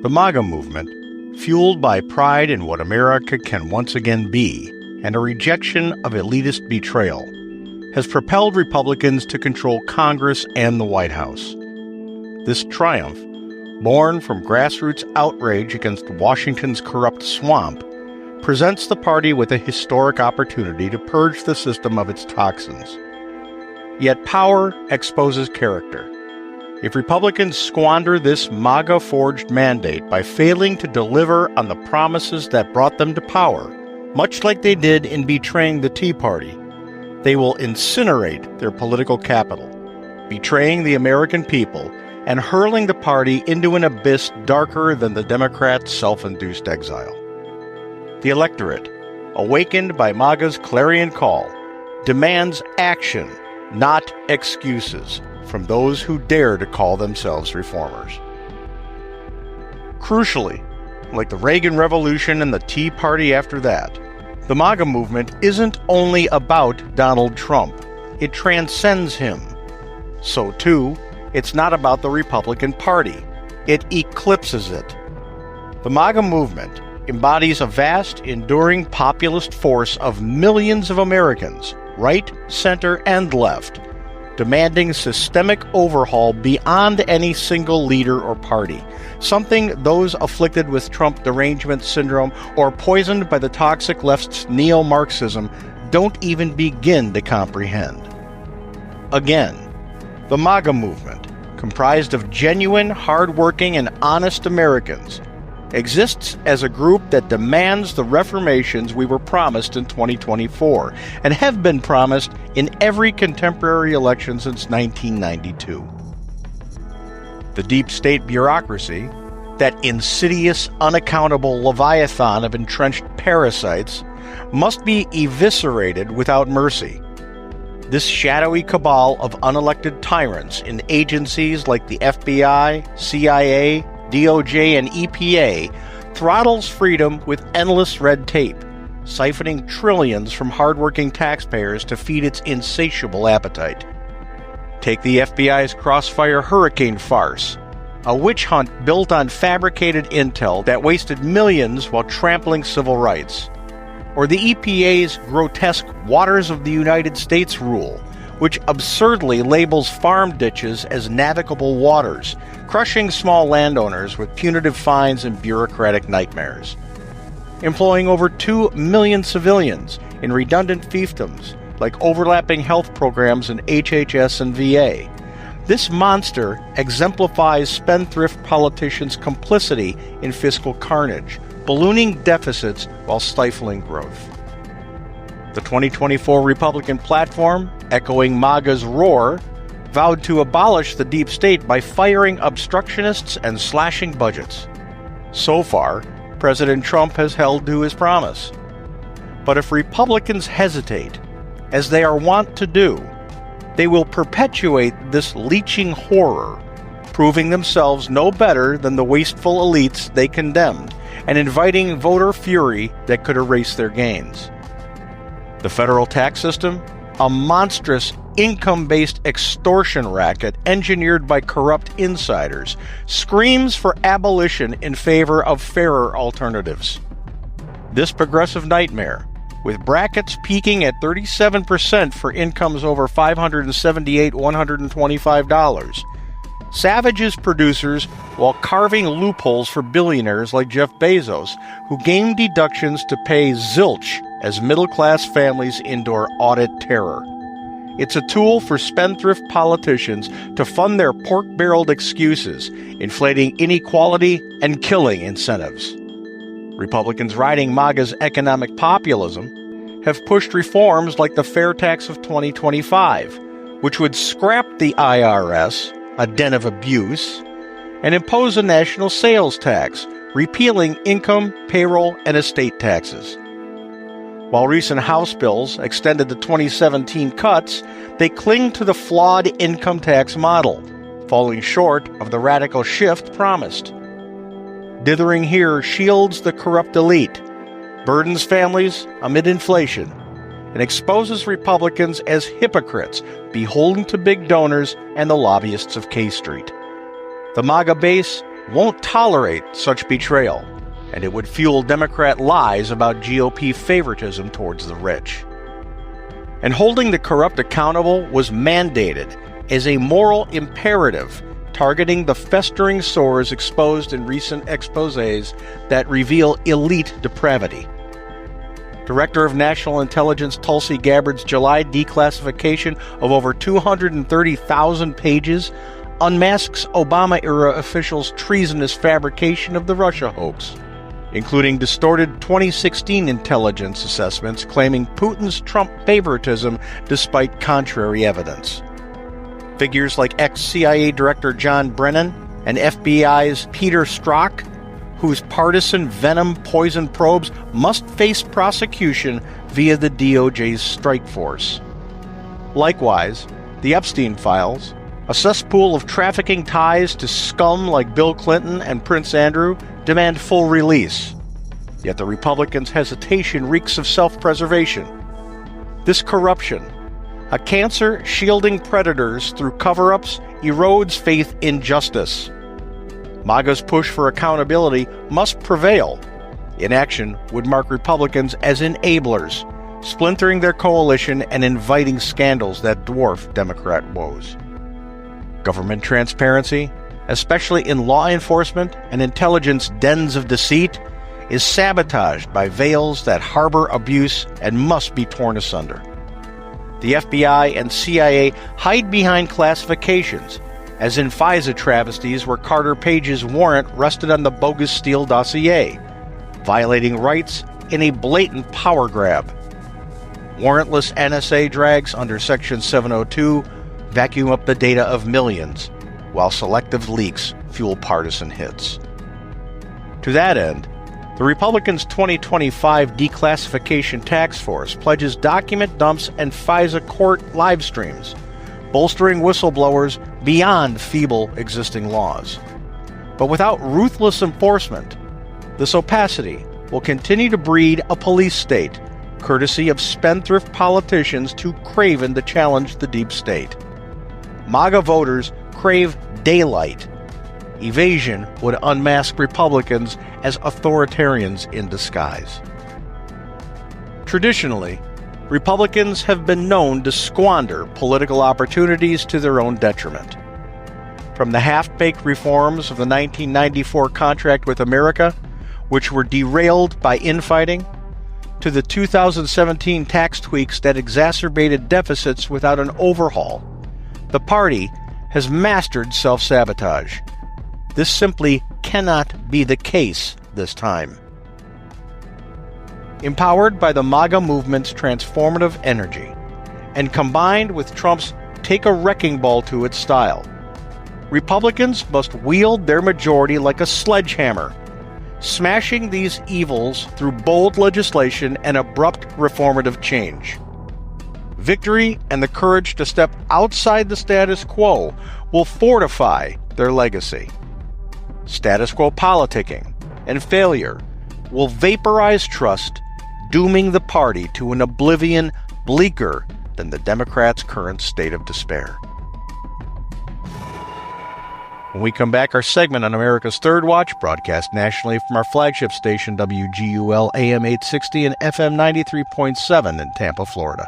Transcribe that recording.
The MAGA movement, fueled by pride in what America can once again be and a rejection of elitist betrayal, has propelled Republicans to control Congress and the White House. This triumph, born from grassroots outrage against Washington's corrupt swamp, presents the party with a historic opportunity to purge the system of its toxins. Yet power exposes character. If Republicans squander this MAGA-forged mandate by failing to deliver on the promises that brought them to power, much like they did in betraying the Tea Party, they will incinerate their political capital, betraying the American people and hurling the party into an abyss darker than the Democrats' self-induced exile. The electorate, awakened by MAGA's clarion call, demands action, not excuses, from those who dare to call themselves reformers. Crucially, like the Reagan Revolution and the Tea Party after that, the MAGA movement isn't only about Donald Trump. It transcends him. So, too, it's not about the Republican Party. It eclipses it. The MAGA movement embodies a vast, enduring populist force of millions of Americans, right, center, and left, demanding systemic overhaul beyond any single leader or party, something those afflicted with Trump derangement syndrome or poisoned by the toxic left's neo-Marxism don't even begin to comprehend. Again, the MAGA movement, comprised of genuine, hard-working, and honest Americans, exists as a group that demands the reformations we were promised in 2024 and have been promised in every contemporary election since 1992. The deep state bureaucracy, that insidious, unaccountable leviathan of entrenched parasites, must be eviscerated without mercy. This shadowy cabal of unelected tyrants in agencies like the FBI, CIA, DOJ, and EPA throttles freedom with endless red tape, siphoning trillions from hardworking taxpayers to feed its insatiable appetite. Take the FBI's Crossfire Hurricane farce, a witch hunt built on fabricated intel that wasted millions while trampling civil rights. Or the EPA's grotesque Waters of the United States rule, which absurdly labels farm ditches as navigable waters, crushing small landowners with punitive fines and bureaucratic nightmares. Employing over 2 million civilians in redundant fiefdoms, like overlapping health programs in HHS and VA. This monster exemplifies spendthrift politicians' complicity in fiscal carnage, ballooning deficits while stifling growth. The 2024 Republican platform, echoing MAGA's roar, vowed to abolish the deep state by firing obstructionists and slashing budgets. So far, President Trump has held to his promise. But if Republicans hesitate, as they are wont to do, they will perpetuate this leeching horror, proving themselves no better than the wasteful elites they condemned, and inviting voter fury that could erase their gains. The federal tax system, a monstrous income-based extortion racket engineered by corrupt insiders, screams for abolition in favor of fairer alternatives. This progressive nightmare, with brackets peaking at 37% for incomes over $578,125, savages producers while carving loopholes for billionaires like Jeff Bezos, who game deductions to pay zilch as middle-class families endure audit terror. It's a tool for spendthrift politicians to fund their pork-barreled excuses, inflating inequality and killing incentives. Republicans riding MAGA's economic populism have pushed reforms like the fair tax of 2025, which would scrap the IRS, a den of abuse, and impose a national sales tax, repealing income, payroll, and estate taxes. While recent House bills extended the 2017 cuts, they cling to the flawed income tax model, falling short of the radical shift promised. Dithering here shields the corrupt elite, burdens families amid inflation, and exposes Republicans as hypocrites beholden to big donors and the lobbyists of K Street. The MAGA base won't tolerate such betrayal, and it would fuel Democrat lies about GOP favoritism towards the rich. And holding the corrupt accountable was mandated as a moral imperative, targeting the festering sores exposed in recent exposés that reveal elite depravity. Director of National Intelligence Tulsi Gabbard's July declassification of over 230,000 pages unmasks Obama-era officials' treasonous fabrication of the Russia hoax, including distorted 2016 intelligence assessments claiming Putin's Trump favoritism despite contrary evidence. Figures like ex-CIA Director John Brennan and FBI's Peter Strzok, whose partisan venom poison probes must face prosecution via the DOJ's strike force. Likewise, the Epstein files, a cesspool of trafficking ties to scum like Bill Clinton and Prince Andrew, demand full release. Yet the Republicans' hesitation reeks of self-preservation. This corruption, a cancer shielding predators through cover-ups, erodes faith in justice. MAGA's push for accountability must prevail. Inaction would mark Republicans as enablers, splintering their coalition and inviting scandals that dwarf Democrat woes. Government transparency, especially in law enforcement and intelligence dens of deceit, is sabotaged by veils that harbor abuse and must be torn asunder. The FBI and CIA hide behind classifications, as in FISA travesties where Carter Page's warrant rested on the bogus Steele dossier, violating rights in a blatant power grab. Warrantless NSA drags under Section 702 vacuum up the data of millions, while selective leaks fuel partisan hits. To that end, the Republicans' 2025 Declassification Task Force pledges document dumps and FISA court live streams, bolstering whistleblowers beyond feeble existing laws. But without ruthless enforcement, this opacity will continue to breed a police state, courtesy of spendthrift politicians too craven to challenge the deep state. MAGA voters crave daylight. Evasion would unmask Republicans as authoritarians in disguise. Traditionally, Republicans have been known to squander political opportunities to their own detriment. From the half-baked reforms of the 1994 contract with America, which were derailed by infighting, to the 2017 tax tweaks that exacerbated deficits without an overhaul, the party has mastered self-sabotage. This simply cannot be the case this time. Empowered by the MAGA movement's transformative energy, and combined with Trump's take-a-wrecking-ball to its style, Republicans must wield their majority like a sledgehammer, smashing these evils through bold legislation and abrupt reformative change. Victory and the courage to step outside the status quo will fortify their legacy. Status quo politicking and failure will vaporize trust, dooming the party to an oblivion bleaker than the Democrats' current state of despair. When we come back, our segment on America's Third Watch, broadcast nationally from our flagship station WGUL AM 860 and FM 93.7 in Tampa, Florida.